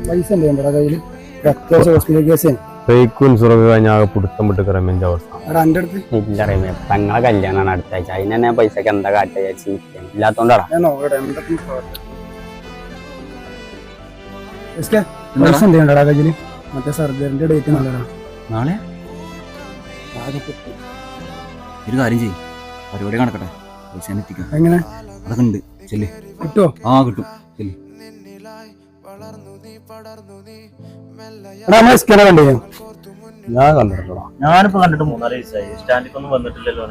പൈസ ഉണ്ട് നമ്മുടെ കയ്യിൽ. അത്യാവശ്യം ഹോസ്പിറ്റൽ കേസ് തങ്ങളെ കല്യാണമാണ് അടുത്ത ആഴ്ച. അതിന് തന്നെ പൈസക്ക് എന്താ കാട്ട ഇല്ലാത്തോണ്ടാണ്. മറ്റേ സർജറിന്റെ ഡേറ്റ് നല്ലതാണ്. നാളെ ഒരു കാര്യം ചെയ്യും, പരിപാടി നടക്കട്ടെ, പൈസ എത്തിക്കാം. എങ്ങനെ അതൊക്കെ ഉണ്ട്, ചെല്ലേ കിട്ടുമോ? ആ കിട്ടും, ചെല്ലേ. ഞാൻ കണ്ടിട്ടുണ്ടോ? ഞാനിപ്പോ കണ്ടിട്ട് 3-4 ദിവസമായി. സ്റ്റാൻഡിൽ ഒന്നും വന്നിട്ടില്ലല്ലോ.